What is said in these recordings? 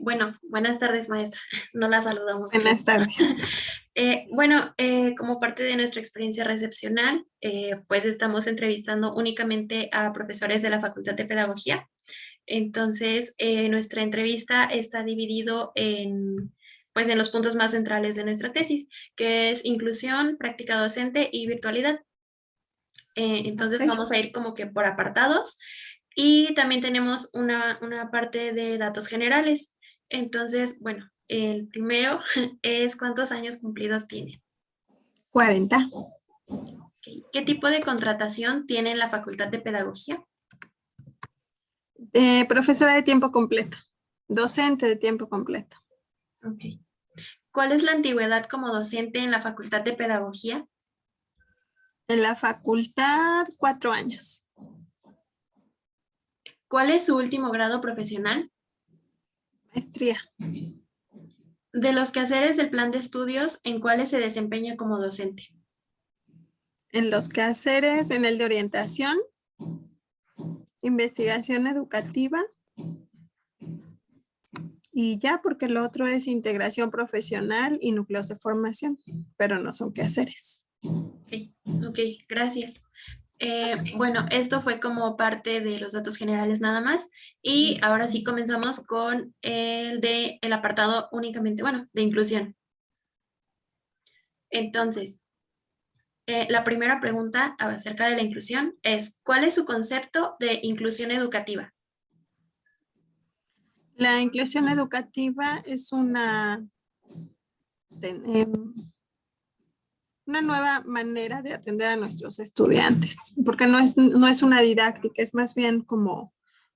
Bueno, buenas tardes, maestra. No la saludamos, creo. Buenas tardes. Como parte de nuestra experiencia recepcional, pues estamos entrevistando únicamente a profesores de la Facultad de Pedagogía. Entonces, nuestra entrevista está dividido pues, en los puntos más centrales de nuestra tesis, que es inclusión, práctica docente y virtualidad. Entonces, Ok. vamos a ir como que por apartados. Y también tenemos una parte de datos generales. Entonces, bueno, el primero es ¿cuántos años cumplidos tiene? 40. Ok. ¿Qué tipo de contratación tiene en la Facultad de Pedagogía? Profesora de tiempo completo. Docente de tiempo completo. Ok. ¿Cuál es la antigüedad como docente en la Facultad de Pedagogía? En la facultad, 4 años. ¿Cuál es su último grado profesional? Maestría. De los quehaceres del plan de estudios, ¿en cuáles se desempeña como docente? En los quehaceres, en el de orientación, investigación educativa y ya, porque lo otro es integración profesional y núcleos de formación, pero no son quehaceres. Ok, gracias. Bueno, esto fue como parte de los datos generales nada más. Y ahora sí comenzamos con el apartado únicamente, bueno, de inclusión. Entonces, la primera pregunta acerca de la inclusión es, ¿cuál es su concepto de inclusión educativa? La inclusión educativa es una nueva manera de atender a nuestros estudiantes, porque no es una didáctica, es más bien como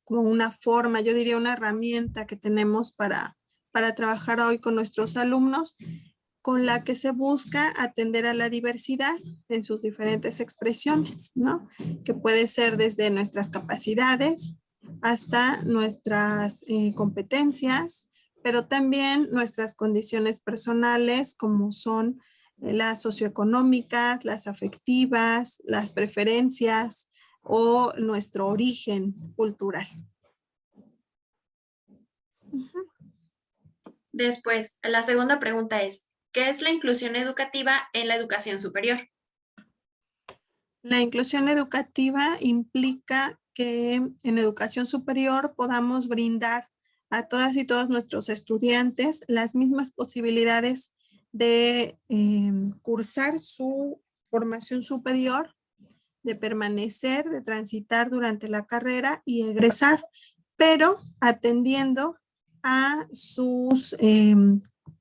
una forma, yo diría una herramienta que tenemos para trabajar hoy con nuestros alumnos, con la que se busca atender a la diversidad en sus diferentes expresiones, ¿no? Que puede ser desde nuestras capacidades hasta nuestras competencias, pero también nuestras condiciones personales, como son las socioeconómicas, las afectivas, las preferencias o nuestro origen cultural. Después, la segunda pregunta es, ¿qué es la inclusión educativa en la educación superior? La inclusión educativa implica que en educación superior podamos brindar a todas y todos nuestros estudiantes las mismas posibilidades de cursar su formación superior, de permanecer, de transitar durante la carrera y egresar, pero atendiendo a sus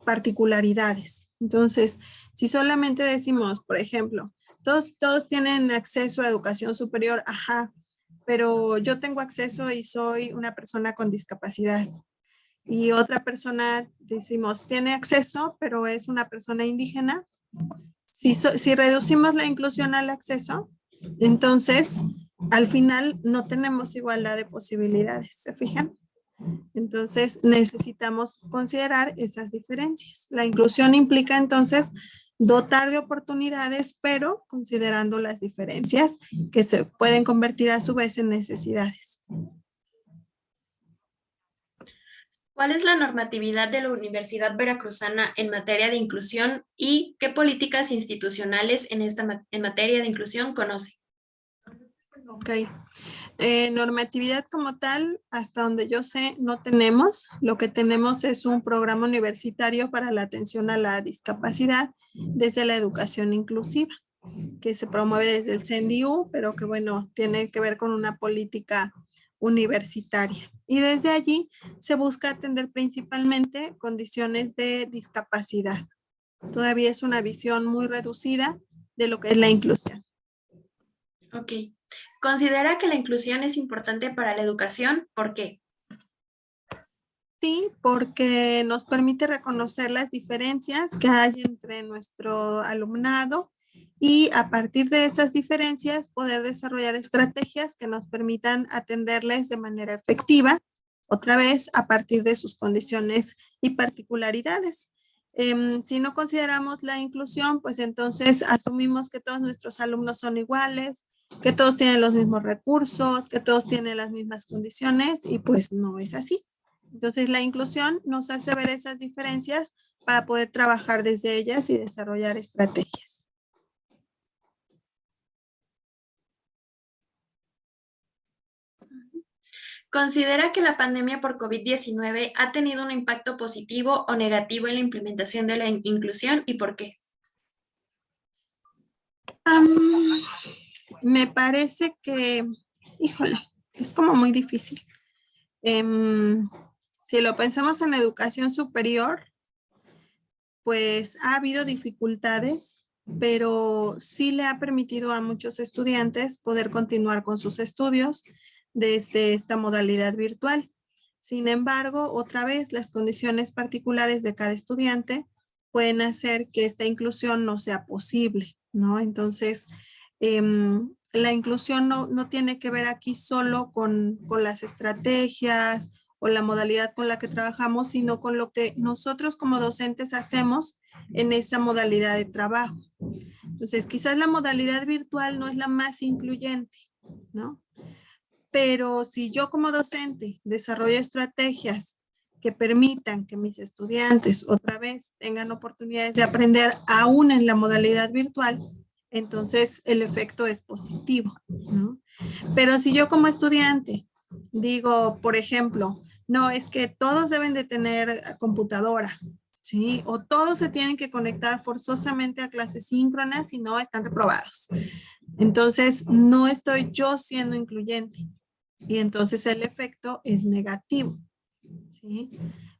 particularidades. Entonces, si solamente decimos, por ejemplo, todos tienen acceso a educación superior, ajá, pero yo tengo acceso y soy una persona con discapacidad. Y otra persona, decimos, tiene acceso, pero es una persona indígena. Si reducimos la inclusión al acceso, entonces al final no tenemos igualdad de posibilidades, ¿se fijan? Entonces necesitamos considerar esas diferencias. La inclusión implica entonces dotar de oportunidades, pero considerando las diferencias que se pueden convertir a su vez en necesidades. ¿Cuál es la normatividad de la Universidad Veracruzana en materia de inclusión y qué políticas institucionales en materia de inclusión conoce? Ok. Normatividad como tal, hasta donde yo sé, no tenemos. Lo que tenemos es un programa universitario para la atención a la discapacidad desde la educación inclusiva, que se promueve desde el CENDIU, pero que bueno, tiene que ver con una política universitaria. Y desde allí se busca atender principalmente condiciones de discapacidad. Todavía es una visión muy reducida de lo que es la inclusión. Ok. ¿Considera que la inclusión es importante para la educación? ¿Por qué? Sí, porque nos permite reconocer las diferencias que hay entre nuestro alumnado y a partir de esas diferencias poder desarrollar estrategias que nos permitan atenderles de manera efectiva, otra vez a partir de sus condiciones y particularidades. Si no consideramos la inclusión, pues entonces asumimos que todos nuestros alumnos son iguales, que todos tienen los mismos recursos, que todos tienen las mismas condiciones y pues no es así. Entonces, la inclusión nos hace ver esas diferencias para poder trabajar desde ellas y desarrollar estrategias. ¿Considera que la pandemia por COVID-19 ha tenido un impacto positivo o negativo en la implementación de la inclusión y por qué? Me parece que, híjole, es como muy difícil. Si lo pensamos en la educación superior, pues ha habido dificultades, pero sí le ha permitido a muchos estudiantes poder continuar con sus estudios desde esta modalidad virtual. Sin embargo, otra vez, las condiciones particulares de cada estudiante pueden hacer que esta inclusión no sea posible, ¿no? Entonces, la inclusión no tiene que ver aquí solo con las estrategias o la modalidad con la que trabajamos, sino con lo que nosotros como docentes hacemos en esa modalidad de trabajo. Entonces, quizás la modalidad virtual no es la más incluyente, ¿no? Pero si yo como docente desarrollo estrategias que permitan que mis estudiantes otra vez tengan oportunidades de aprender aún en la modalidad virtual, entonces el efecto es positivo, ¿no? Pero si yo como estudiante digo, por ejemplo, no, es que todos deben de tener computadora, ¿sí? O todos se tienen que conectar forzosamente a clases síncronas y no están reprobados. Entonces, no estoy yo siendo incluyente y entonces el efecto es negativo, ¿sí?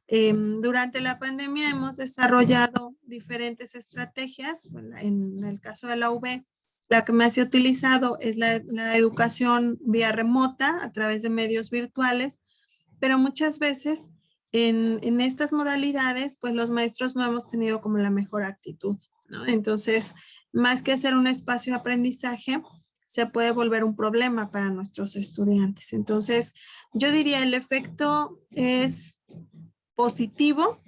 Durante la pandemia hemos desarrollado diferentes estrategias. Bueno, en el caso de la UB, la que más se ha utilizado es la educación vía remota a través de medios virtuales, pero muchas veces en estas modalidades, pues los maestros no hemos tenido como la mejor actitud, ¿no? Entonces, más que hacer un espacio de aprendizaje, se puede volver un problema para nuestros estudiantes. Entonces, yo diría el efecto es positivo,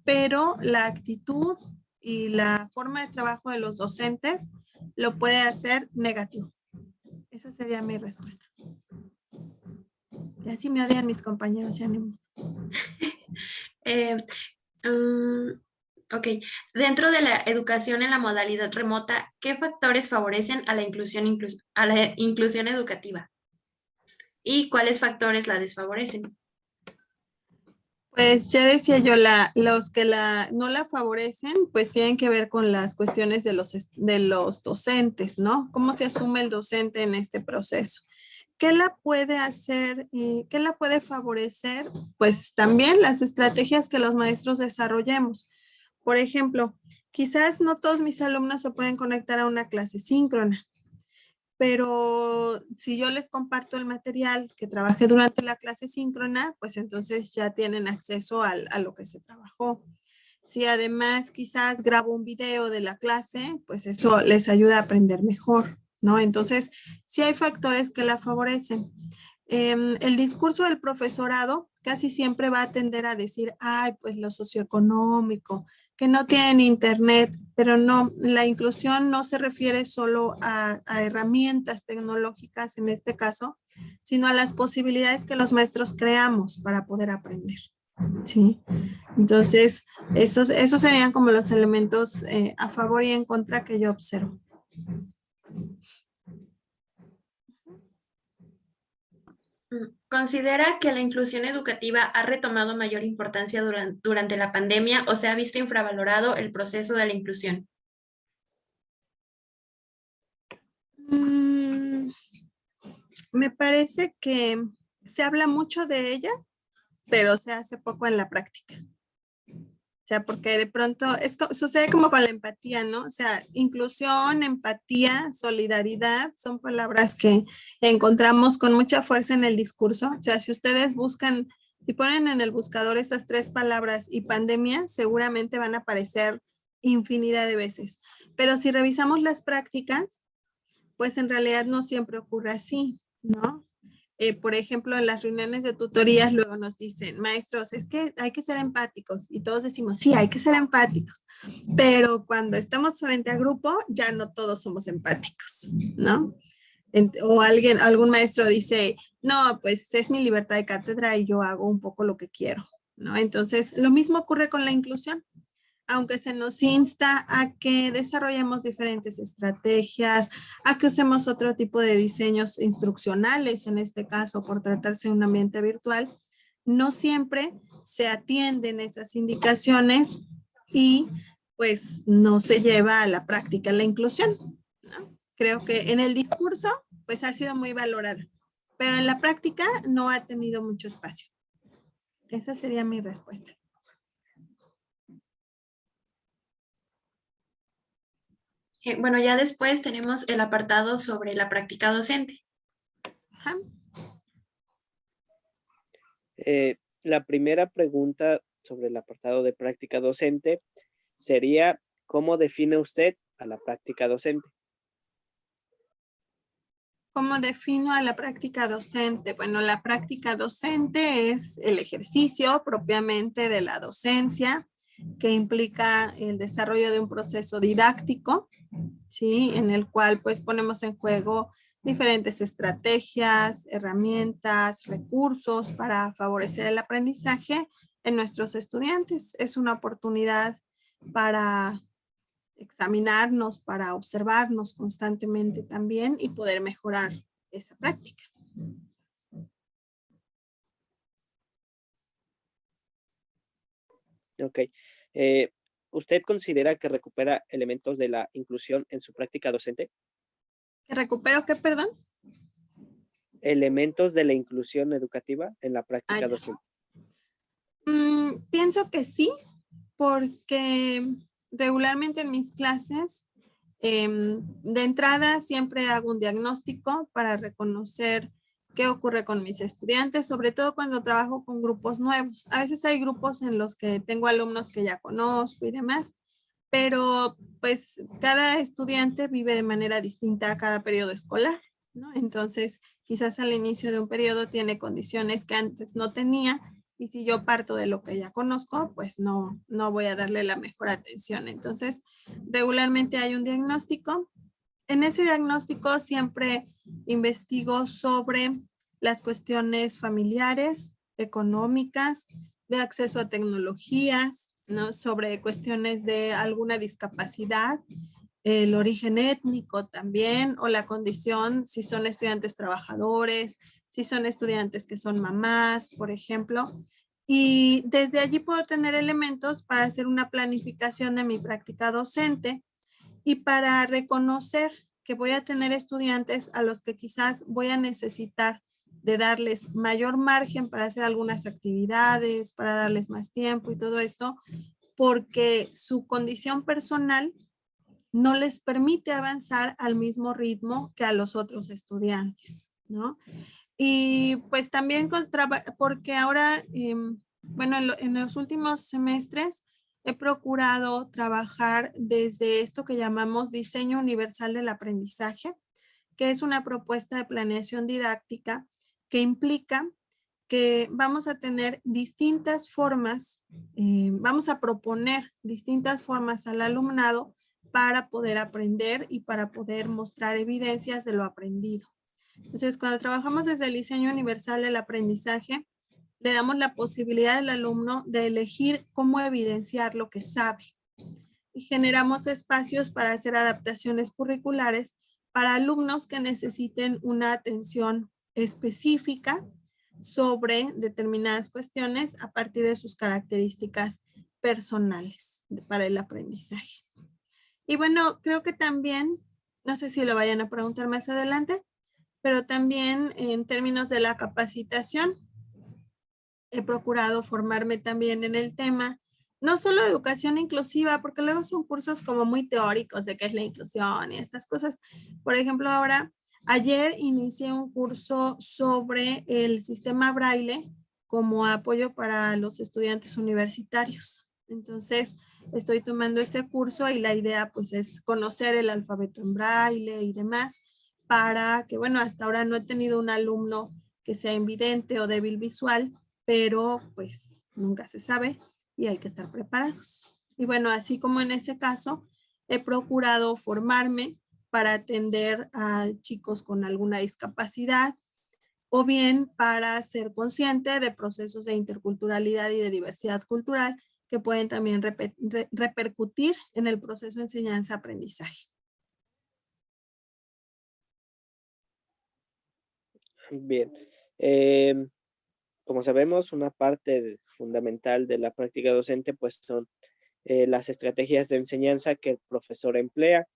pero la actitud y la forma de trabajo de los docentes lo puede hacer negativo. Esa sería mi respuesta. Y así me odian mis compañeros, ya no. Eh, ok, dentro de la educación en la modalidad remota, ¿qué factores favorecen a la inclusión educativa? ¿Y cuáles factores la desfavorecen? Pues ya decía yo, los que no la favorecen, pues tienen que ver con las cuestiones de los docentes, ¿no? ¿Cómo se asume el docente en este proceso? ¿Qué la puede hacer? ¿Qué la puede favorecer? Pues también las estrategias que los maestros desarrollemos. Por ejemplo, quizás no todos mis alumnos se pueden conectar a una clase síncrona, pero si yo les comparto el material que trabajé durante la clase síncrona, pues entonces ya tienen acceso a lo que se trabajó. Si además quizás grabo un video de la clase, pues eso les ayuda a aprender mejor, ¿no? Entonces, sí hay factores que la favorecen. El discurso del profesorado casi siempre va a tender a decir, ay, pues lo socioeconómico, que no tienen internet, pero no, la inclusión no se refiere solo a herramientas tecnológicas en este caso, sino a las posibilidades que los maestros creamos para poder aprender. Sí, entonces esos serían como los elementos a favor y en contra que yo observo. ¿Considera que la inclusión educativa ha retomado mayor importancia durante la pandemia o se ha visto infravalorado el proceso de la inclusión? Me parece que se habla mucho de ella, pero se hace poco en la práctica. O sea, porque de pronto sucede como con la empatía, ¿no? O sea, inclusión, empatía, solidaridad son palabras que encontramos con mucha fuerza en el discurso. O sea, si ustedes buscan, si ponen en el buscador estas tres palabras y pandemia, seguramente van a aparecer infinidad de veces. Pero si revisamos las prácticas, pues en realidad no siempre ocurre así, ¿no? Por ejemplo, en las reuniones de tutorías luego nos dicen, maestros, es que hay que ser empáticos y todos decimos, sí, hay que ser empáticos, pero cuando estamos frente a grupo ya no todos somos empáticos, ¿no? O algún maestro dice, no, pues es mi libertad de cátedra y yo hago un poco lo que quiero, ¿no? Entonces, lo mismo ocurre con la inclusión. Aunque se nos insta a que desarrollemos diferentes estrategias, a que usemos otro tipo de diseños instruccionales, en este caso, por tratarse de un ambiente virtual, no siempre se atienden esas indicaciones y pues no se lleva a la práctica la inclusión, ¿no? Creo que en el discurso pues ha sido muy valorada, pero en la práctica no ha tenido mucho espacio. Esa sería mi respuesta. Bueno, ya después tenemos el apartado sobre la práctica docente. Ajá. La primera pregunta sobre el apartado de práctica docente sería, ¿cómo define usted a la práctica docente? ¿Cómo defino a la práctica docente? Bueno, la práctica docente es el ejercicio propiamente de la docencia que implica el desarrollo de un proceso didáctico, ¿sí? En el cual pues ponemos en juego diferentes estrategias, herramientas, recursos para favorecer el aprendizaje en nuestros estudiantes. Es una oportunidad para examinarnos, para observarnos constantemente también y poder mejorar esa práctica. Ok. ¿Usted considera que recupera elementos de la inclusión en su práctica docente? ¿Que recupero qué, perdón? Elementos de la inclusión educativa en la Ah, práctica ya. docente. Pienso que sí, porque regularmente en mis clases, de entrada siempre hago un diagnóstico para reconocer qué ocurre con mis estudiantes, sobre todo cuando trabajo con grupos nuevos. A veces hay grupos en los que tengo alumnos que ya conozco y demás, pero pues cada estudiante vive de manera distinta a cada periodo escolar, ¿no? Entonces, quizás al inicio de un periodo tiene condiciones que antes no tenía y si yo parto de lo que ya conozco, pues no voy a darle la mejor atención. Entonces, regularmente hay un diagnóstico. En ese diagnóstico siempre investigo sobre las cuestiones familiares, económicas, de acceso a tecnologías, ¿no? Sobre cuestiones de alguna discapacidad, el origen étnico también, o la condición, si son estudiantes trabajadores, si son estudiantes que son mamás, por ejemplo. Y desde allí puedo tener elementos para hacer una planificación de mi práctica docente y para reconocer que voy a tener estudiantes a los que quizás voy a necesitar de darles mayor margen para hacer algunas actividades, para darles más tiempo y todo esto, porque su condición personal no les permite avanzar al mismo ritmo que a los otros estudiantes, ¿no? Y pues también porque ahora, bueno, en los últimos semestres he procurado trabajar desde esto que llamamos diseño universal del aprendizaje, que es una propuesta de planeación didáctica que implica que vamos a tener distintas formas, vamos a proponer distintas formas al alumnado para poder aprender y para poder mostrar evidencias de lo aprendido. Entonces, cuando trabajamos desde el diseño universal del aprendizaje, le damos la posibilidad al alumno de elegir cómo evidenciar lo que sabe. Y generamos espacios para hacer adaptaciones curriculares para alumnos que necesiten una atención específica sobre determinadas cuestiones a partir de sus características personales para el aprendizaje. Y bueno, creo que también, no sé si lo vayan a preguntar más adelante, pero también en términos de la capacitación, he procurado formarme también en el tema, no solo educación inclusiva, porque luego son cursos como muy teóricos de qué es la inclusión y estas cosas. Por ejemplo, ayer inicié un curso sobre el sistema Braille como apoyo para los estudiantes universitarios. Entonces, estoy tomando este curso y la idea pues es conocer el alfabeto en Braille y demás para que, bueno, hasta ahora no he tenido un alumno que sea invidente o débil visual, pero pues nunca se sabe y hay que estar preparados. Y bueno, así como en ese caso, he procurado formarme para atender a chicos con alguna discapacidad, o bien para ser consciente de procesos de interculturalidad y de diversidad cultural que pueden también repercutir en el proceso de enseñanza-aprendizaje. Bien. Como sabemos, una parte fundamental de la práctica docente pues son las estrategias de enseñanza que el profesor emplea.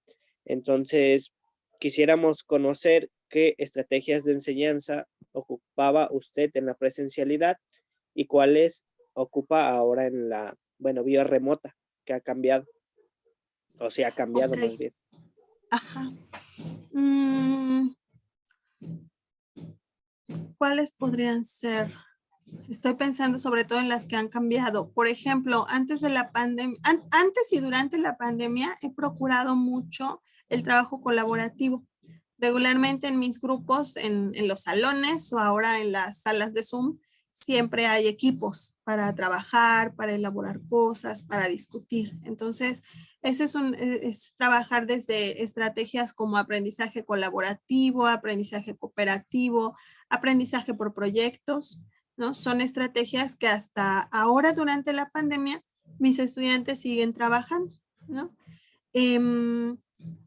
Entonces, quisiéramos conocer qué estrategias de enseñanza ocupaba usted en la presencialidad y cuáles ocupa ahora en la, bueno, vía remota, que ha cambiado, o sea, ha cambiado Ok. más bien. Ajá. ¿Cuáles podrían ser? Estoy pensando sobre todo en las que han cambiado. Por ejemplo, antes de la pandemia, antes y durante la pandemia he procurado mucho el trabajo colaborativo. Regularmente en mis grupos, en los salones o ahora en las salas de Zoom, siempre hay equipos para trabajar, para elaborar cosas, para discutir. Entonces, ese es trabajar desde estrategias como aprendizaje colaborativo, aprendizaje cooperativo, aprendizaje por proyectos, ¿no? Son estrategias que hasta ahora durante la pandemia mis estudiantes siguen trabajando, ¿no?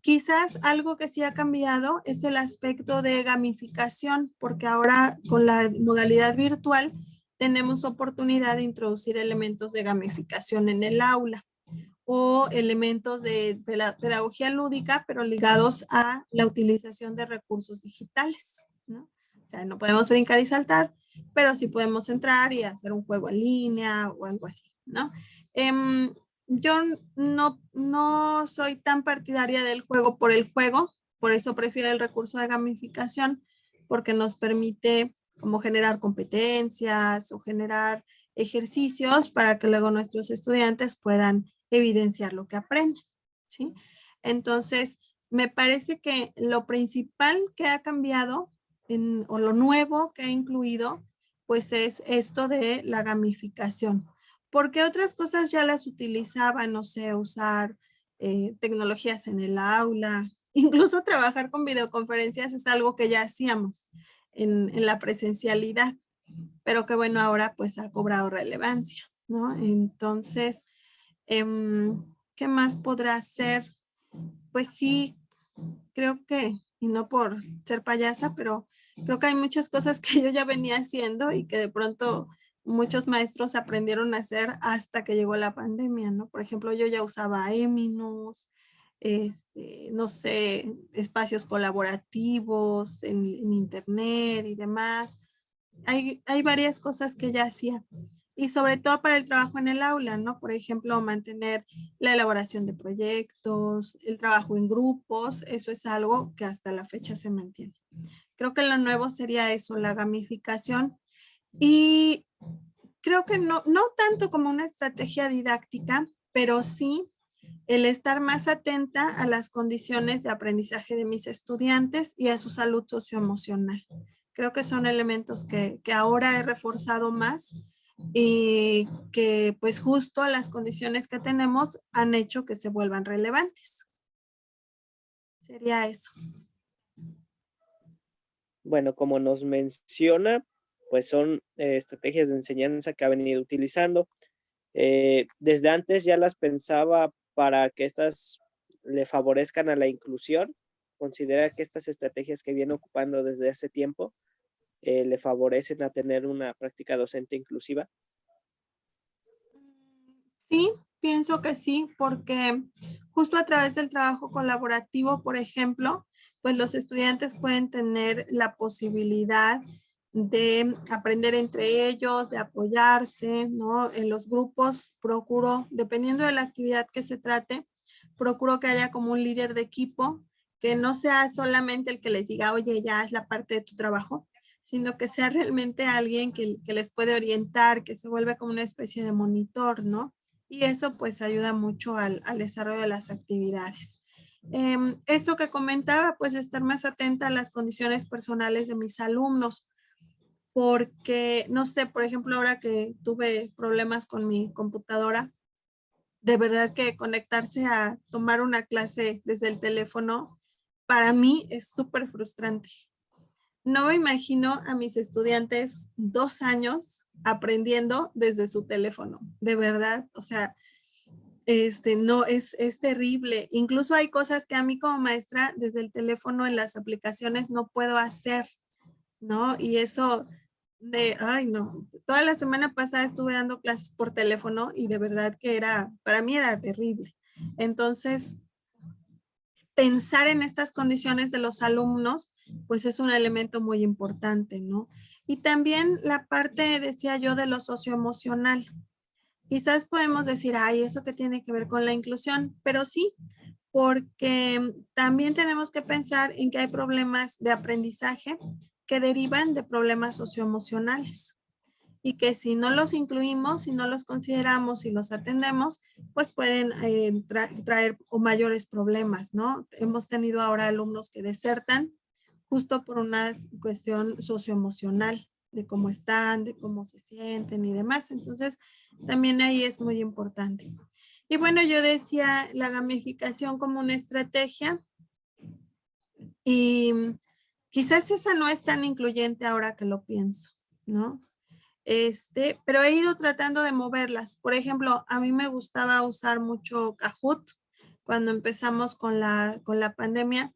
Quizás algo que sí ha cambiado es el aspecto de gamificación, porque ahora con la modalidad virtual tenemos oportunidad de introducir elementos de gamificación en el aula o elementos de pedagogía lúdica, pero ligados a la utilización de recursos digitales, ¿no? O sea, no podemos brincar y saltar, pero sí podemos entrar y hacer un juego en línea o algo así, ¿no? Yo no soy tan partidaria del juego por el juego, por eso prefiero el recurso de gamificación, porque nos permite como generar competencias o generar ejercicios para que luego nuestros estudiantes puedan evidenciar lo que aprenden, ¿sí? Entonces, me parece que lo principal que ha cambiado o lo nuevo que ha incluido, pues es esto de la gamificación. Porque otras cosas ya las utilizaba, no sé, usar tecnologías en el aula, incluso trabajar con videoconferencias es algo que ya hacíamos en la presencialidad, pero que bueno, ahora pues ha cobrado relevancia, ¿no? Entonces, ¿qué más podrá hacer? Pues sí, creo que, y no por ser payasa, pero creo que hay muchas cosas que yo ya venía haciendo y que de pronto muchos maestros aprendieron a hacer hasta que llegó la pandemia, ¿no? Por ejemplo, yo ya usaba Eminus, no sé, espacios colaborativos en internet y demás. Hay varias cosas que ya hacía y sobre todo para el trabajo en el aula, ¿no? Por ejemplo, mantener la elaboración de proyectos, el trabajo en grupos, eso es algo que hasta la fecha se mantiene. Creo que lo nuevo sería eso, la gamificación y creo que no tanto como una estrategia didáctica, pero sí el estar más atenta a las condiciones de aprendizaje de mis estudiantes y a su salud socioemocional. Creo que son elementos que ahora he reforzado más y que pues justo las condiciones que tenemos han hecho que se vuelvan relevantes. Sería eso. Bueno, como nos menciona, pues son estrategias de enseñanza que ha venido utilizando. Desde antes ya las pensaba para que estas le favorezcan a la inclusión. ¿Considera que estas estrategias que viene ocupando desde hace tiempo le favorecen a tener una práctica docente inclusiva? Sí, pienso que sí, porque justo a través del trabajo colaborativo, por ejemplo, pues los estudiantes pueden tener la posibilidad de aprender entre ellos, de apoyarse, ¿no? En los grupos procuro, dependiendo de la actividad que se trate, procuro que haya como un líder de equipo, que no sea solamente el que les diga, oye, ya es la parte de tu trabajo, sino que sea realmente alguien que les puede orientar, que se vuelve como una especie de monitor, ¿no? Y eso pues ayuda mucho al desarrollo de las actividades. Esto que comentaba, pues estar más atenta a las condiciones personales de mis alumnos, porque, no sé, por ejemplo, ahora que tuve problemas con mi computadora, de verdad que conectarse a tomar una clase desde el teléfono para mí es súper frustrante. No me imagino a mis estudiantes 2 años aprendiendo desde su teléfono, de verdad, o sea, no, es terrible. Incluso hay cosas que a mí como maestra desde el teléfono en las aplicaciones no puedo hacer, ¿no? Y eso ay no, toda la semana pasada estuve dando clases por teléfono y de verdad que para mí era terrible. Entonces, pensar en estas condiciones de los alumnos, pues es un elemento muy importante, ¿no? Y también la parte, decía yo, de lo socioemocional. Quizás podemos decir, ay, eso que tiene que ver con la inclusión, pero sí, porque también tenemos que pensar en que hay problemas de aprendizaje que derivan de problemas socioemocionales y que si no los incluimos, si no los consideramos y los atendemos, pues pueden traer mayores problemas, ¿no? Hemos tenido ahora alumnos que desertan justo por una cuestión socioemocional, de cómo están, de cómo se sienten y demás. Entonces, también ahí es muy importante. Y bueno, yo decía la gamificación como una estrategia y quizás esa no es tan incluyente ahora que lo pienso, ¿no? Pero he ido tratando de moverlas. Por ejemplo, a mí me gustaba usar mucho Kahoot cuando empezamos con la pandemia,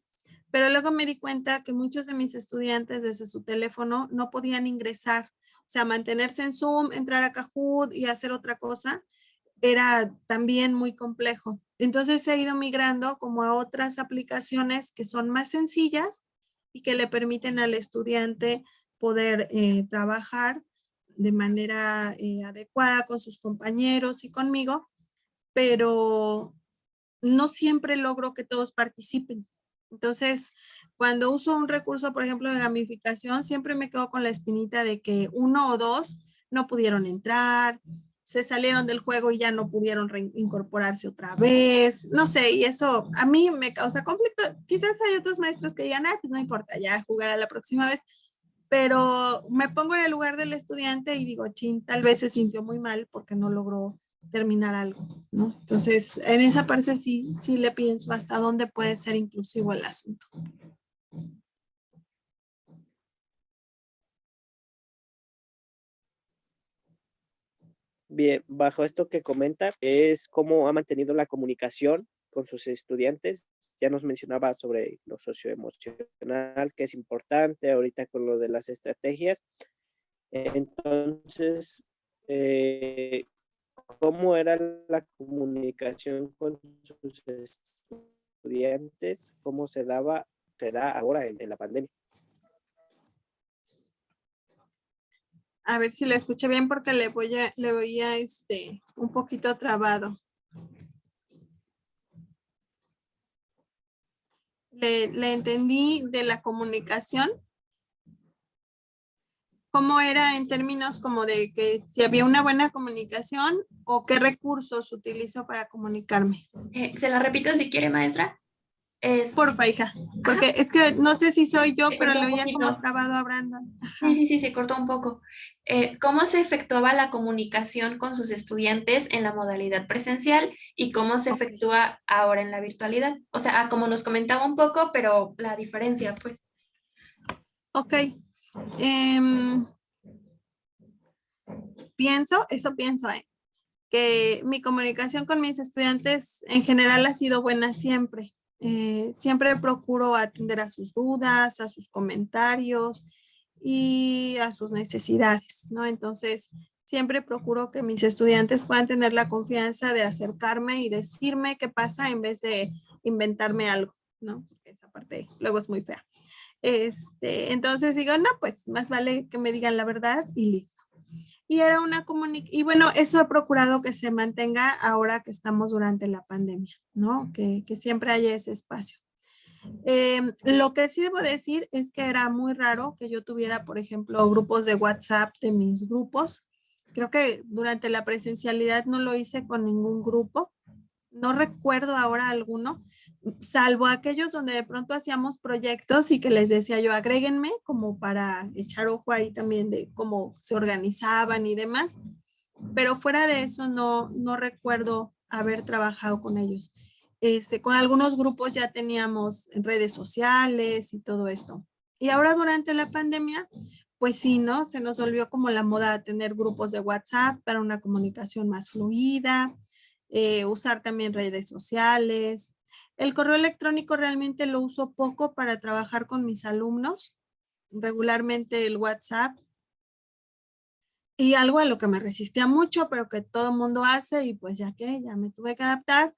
pero luego me di cuenta que muchos de mis estudiantes desde su teléfono no podían ingresar, o sea, mantenerse en Zoom, entrar a Kahoot y hacer otra cosa, era también muy complejo. Entonces he ido migrando como a otras aplicaciones que son más sencillas y que le permiten al estudiante poder trabajar de manera adecuada con sus compañeros y conmigo, pero no siempre logro que todos participen. Entonces, cuando uso un recurso, por ejemplo, de gamificación, siempre me quedo con la espinita de que 1 o 2 no pudieron entrar, se salieron del juego y ya no pudieron reincorporarse otra vez. No sé, y eso a mí me causa conflicto. Quizás hay otros maestros que digan, pues no importa, ya jugará la próxima vez. Pero me pongo en el lugar del estudiante y digo, chin, tal vez se sintió muy mal porque no logró terminar algo, ¿no? Entonces, en esa parte sí le pienso hasta dónde puede ser inclusivo el asunto. Bien, bajo esto que comenta, es cómo ha mantenido la comunicación con sus estudiantes. Ya nos mencionaba sobre lo socioemocional, que es importante ahorita con lo de las estrategias. Entonces, ¿cómo era la comunicación con sus estudiantes? ¿Cómo se da ahora en la pandemia? A ver si lo escuché bien porque le oía un poquito trabado. Le entendí de la comunicación. ¿Cómo era en términos como de que si había una buena comunicación o qué recursos utilizo para comunicarme? Se la repito si quiere, maestra. Porfa, hija, porque Ajá, es que no sé si soy yo, se pero cortó le un oía como poquito. trabado a Brandon. Sí, Ajá. sí, sí, se cortó un poco. ¿Cómo se efectuaba la comunicación con sus estudiantes en la modalidad presencial y cómo se Ok. efectúa ahora en la virtualidad? O sea, como nos comentaba un poco, pero la diferencia, pues. Ok. Em, pienso, que mi comunicación con mis estudiantes en general ha sido buena siempre. Siempre procuro atender a sus dudas, a sus comentarios y a sus necesidades, ¿no? Entonces, siempre procuro que mis estudiantes puedan tener la confianza de acercarme y decirme qué pasa en vez de inventarme algo, ¿no? Porque esa parte luego es muy fea. Entonces digo, no, pues más vale que me digan la verdad y listo. Y era una comunicación, y bueno, eso he procurado que se mantenga ahora que estamos durante la pandemia, ¿no? Que siempre haya ese espacio. Lo que sí debo decir es que era muy raro que yo tuviera, por ejemplo, grupos de WhatsApp de mis grupos. Creo que durante la presencialidad no lo hice con ningún grupo. No recuerdo ahora alguno, salvo aquellos donde de pronto hacíamos proyectos y que les decía yo, agréguenme como para echar ojo ahí también de cómo se organizaban y demás. Pero fuera de eso no recuerdo haber trabajado con ellos. Con algunos grupos ya teníamos redes sociales y todo esto. Y ahora durante la pandemia, pues sí, ¿no? Se nos volvió como la moda tener grupos de WhatsApp para una comunicación más fluida, usar también redes sociales. El correo electrónico realmente lo uso poco para trabajar con mis alumnos. Regularmente el WhatsApp. Y algo a lo que me resistía mucho, pero que todo el mundo hace y pues ya me tuve que adaptar,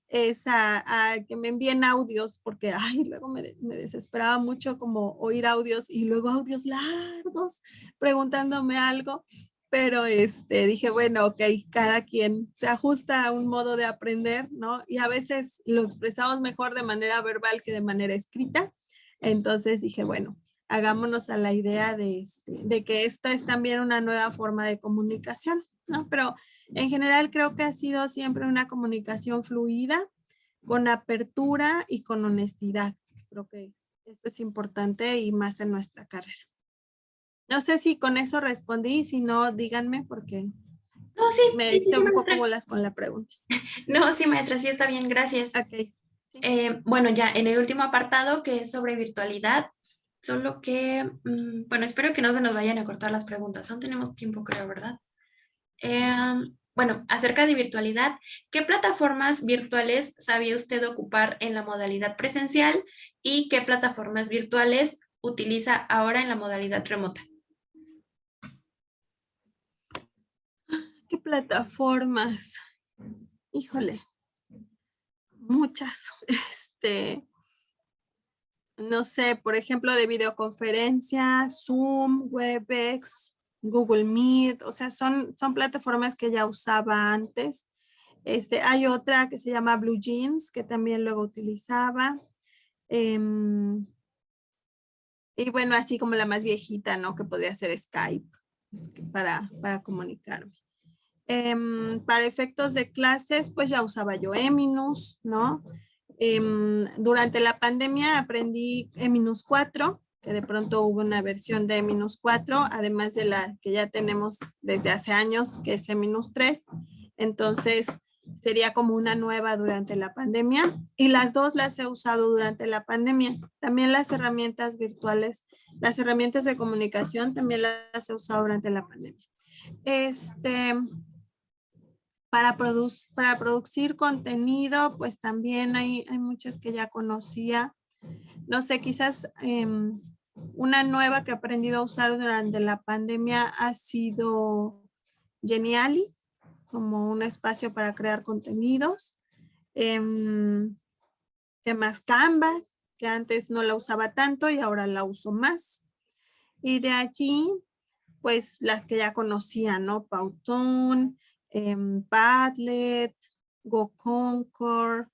es a que me envíen audios, porque ay, luego me desesperaba mucho como oír audios y luego audios largos preguntándome algo, pero dije, bueno, ok, cada quien se ajusta a un modo de aprender, ¿no? Y a veces lo expresamos mejor de manera verbal que de manera escrita. Entonces dije, bueno, hagámonos a la idea de que esta es también una nueva forma de comunicación, ¿no? Pero en general creo que ha sido siempre una comunicación fluida, con apertura y con honestidad. Creo que eso es importante y más en nuestra carrera. No sé si con eso respondí, si no, díganme porque No, sí, me sí, sí, hice sí, un poco maestra. bolas con la pregunta. No, sí, maestra, sí está bien, gracias. Ok. Sí. Bueno, ya en el último apartado que es sobre virtualidad, solo que, bueno, espero que no se nos vayan a cortar las preguntas. Aún tenemos tiempo, creo, ¿verdad? Bueno, acerca de virtualidad, ¿qué plataformas virtuales sabía usted ocupar en la modalidad presencial y qué plataformas virtuales utiliza ahora en la modalidad remota? ¿Qué plataformas? Híjole, muchas. No sé, por ejemplo, de videoconferencia, Zoom, Webex, Google Meet, o sea, son plataformas que ya usaba antes. Hay otra que se llama Blue Jeans, que también luego utilizaba. Em, y bueno, así como la más viejita, ¿no? Que podría ser Skype para comunicarme. Para efectos de clases, pues ya usaba yo Eminus, ¿no? Durante la pandemia aprendí Eminus 4, que de pronto hubo una versión de Eminus 4, además de la que ya tenemos desde hace años, que es Eminus 3. Entonces, sería como una nueva durante la pandemia y las dos las he usado durante la pandemia. También las herramientas virtuales, las herramientas de comunicación también las he usado durante la pandemia. Para producir contenido, pues también hay muchas que ya conocía. No sé, quizás una nueva que he aprendido a usar durante la pandemia ha sido Geniali, como un espacio para crear contenidos. ¿Qué más? Canva, que antes no la usaba tanto y ahora la uso más. Y de allí, pues las que ya conocía, ¿no? Powtoon, Padlet, GoConcord,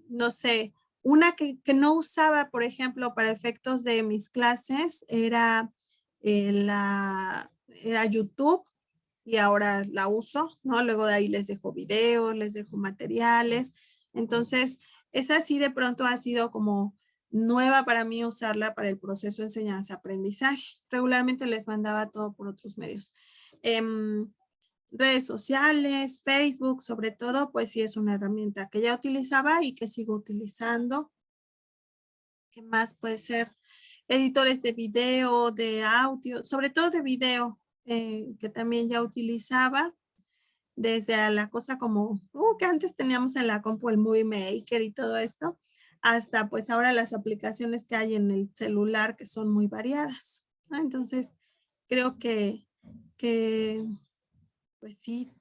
no sé, una que no usaba, por ejemplo, para efectos de mis clases era YouTube y ahora la uso, ¿no? Luego de ahí les dejo videos, les dejo materiales. Entonces, esa sí de pronto ha sido como nueva para mí usarla para el proceso de enseñanza-aprendizaje. Regularmente les mandaba todo por otros medios. Redes sociales, Facebook, sobre todo, pues sí es una herramienta que ya utilizaba y que sigo utilizando. ¿Qué más puede ser? Editores de video, de audio, sobre todo de video, que también ya utilizaba, desde a la cosa como que antes teníamos en la compu el Movie Maker y todo esto, hasta pues ahora las aplicaciones que hay en el celular que son muy variadas, ¿no? Entonces, creo que pues sí,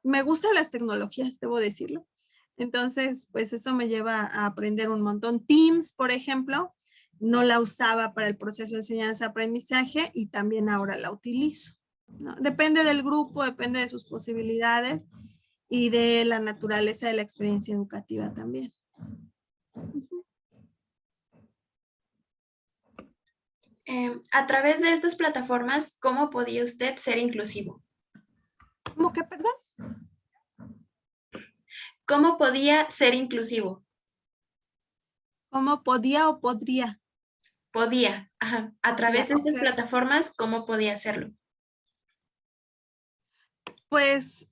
me gustan las tecnologías, debo decirlo. Entonces, pues eso me lleva a aprender un montón. Teams, por ejemplo, no la usaba para el proceso de enseñanza-aprendizaje y también ahora la utilizo, ¿no? Depende del grupo, depende de sus posibilidades y de la naturaleza de la experiencia educativa también. A través de estas plataformas, ¿cómo podía usted ser inclusivo? ¿Cómo que, perdón? ¿Cómo podía ser inclusivo? ¿Cómo podía o podría? Podía, ajá. A través Ya, de ok. estas plataformas, ¿cómo podía hacerlo? Pues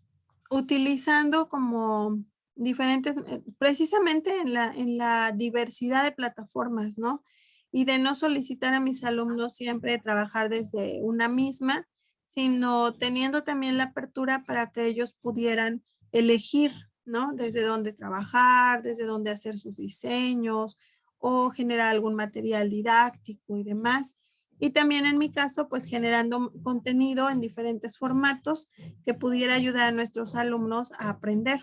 utilizando como diferentes, precisamente en la diversidad de plataformas, ¿no? Y de no solicitar a mis alumnos siempre trabajar desde una misma, sino teniendo también la apertura para que ellos pudieran elegir, ¿no? Desde dónde trabajar, desde dónde hacer sus diseños o generar algún material didáctico y demás. Y también en mi caso, pues generando contenido en diferentes formatos que pudiera ayudar a nuestros alumnos a aprender.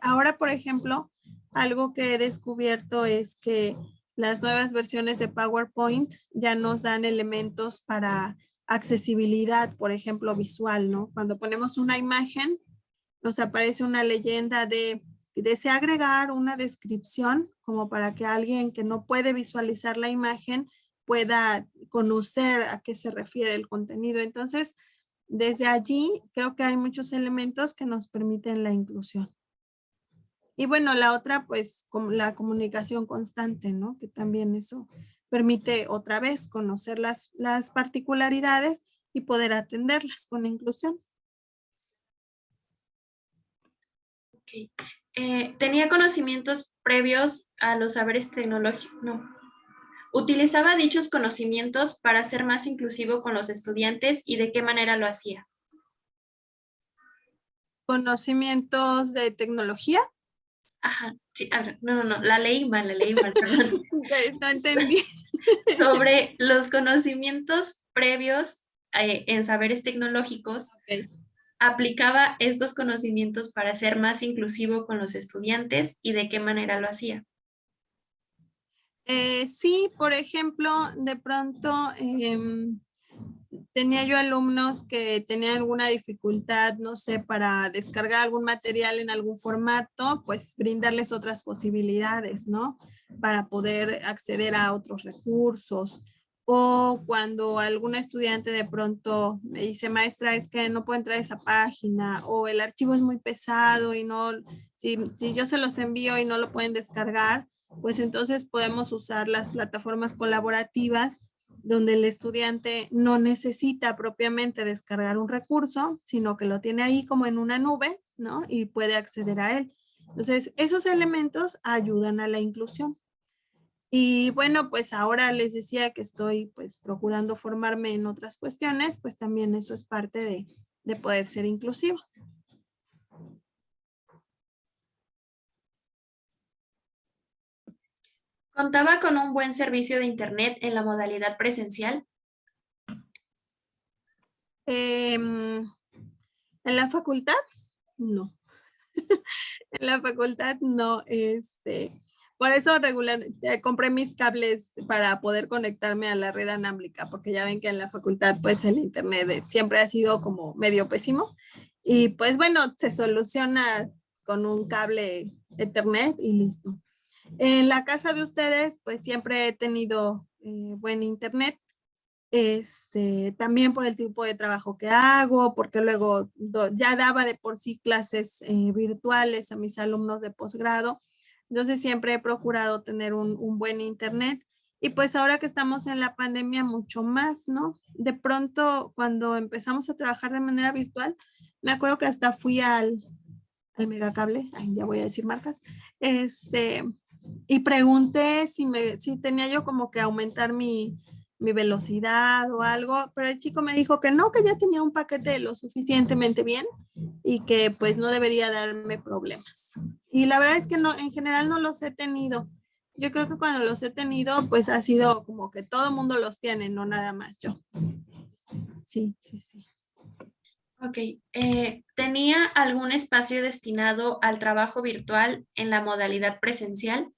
Ahora, por ejemplo, algo que he descubierto es que las nuevas versiones de PowerPoint ya nos dan elementos para accesibilidad, por ejemplo, visual, ¿no? Cuando ponemos una imagen, nos aparece una leyenda de desea agregar una descripción como para que alguien que no puede visualizar la imagen pueda conocer a qué se refiere el contenido. Entonces, desde allí creo que hay muchos elementos que nos permiten la inclusión. Y bueno, la otra, pues, como la comunicación constante, ¿no? Que también eso permite otra vez conocer las particularidades y poder atenderlas con la inclusión. Okay. ¿Tenía conocimientos previos a los saberes tecnológicos? No. ¿Utilizaba dichos conocimientos para ser más inclusivo con los estudiantes y de qué manera lo hacía? Conocimientos de tecnología. Ajá, sí, a ver, no, la leí mal, perdón. No entendí. Sobre los conocimientos previos en saberes tecnológicos, Okay. ¿aplicaba estos conocimientos para ser más inclusivo con los estudiantes y de qué manera lo hacía? Sí, por ejemplo, de pronto tenía yo alumnos que tenían alguna dificultad, no sé, para descargar algún material en algún formato, pues brindarles otras posibilidades, ¿no? Para poder acceder a otros recursos. O cuando algún estudiante de pronto me dice, maestra, es que no puedo entrar a esa página, o el archivo es muy pesado y no, si yo se los envío y no lo pueden descargar, pues entonces podemos usar las plataformas colaborativas donde el estudiante no necesita propiamente descargar un recurso, sino que lo tiene ahí como en una nube, ¿no? Y puede acceder a él. Entonces, esos elementos ayudan a la inclusión. Y bueno, pues ahora les decía que estoy pues procurando formarme en otras cuestiones, pues también eso es parte de poder ser inclusivo. ¿Contaba con un buen servicio de internet en la modalidad presencial? En la facultad, no. En la facultad, no. Por eso compré mis cables para poder conectarme a la red anámblica, porque ya ven que en la facultad, pues el internet siempre ha sido como medio pésimo. Y pues bueno, se soluciona con un cable Ethernet y listo. En la casa de ustedes, pues siempre he tenido buen internet. También por el tipo de trabajo que hago, porque luego ya daba de por sí clases virtuales a mis alumnos de posgrado. Entonces siempre he procurado tener un buen internet. Y pues ahora que estamos en la pandemia, mucho más, ¿no? De pronto, cuando empezamos a trabajar de manera virtual, me acuerdo que hasta fui al Megacable, ya voy a decir marcas, y pregunté si tenía yo como que aumentar mi velocidad o algo, pero el chico me dijo que no, que ya tenía un paquete lo suficientemente bien y que pues no debería darme problemas. Y la verdad es que no, en general no los he tenido. Yo creo que cuando los he tenido, pues ha sido como que todo el mundo los tiene, no nada más yo. Sí. Ok. ¿Tenía algún espacio destinado al trabajo virtual en la modalidad presencial?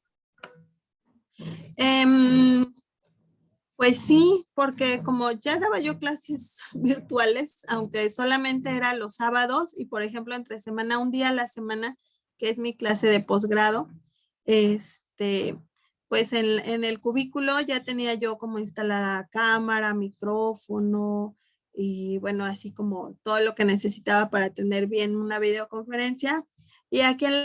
Pues sí, porque como ya daba yo clases virtuales, aunque solamente era los sábados y por ejemplo entre semana, un día a la semana, que es mi clase de posgrado, pues en el cubículo ya tenía yo como instalada cámara, micrófono y bueno, así como todo lo que necesitaba para tener bien una videoconferencia. Y aquí en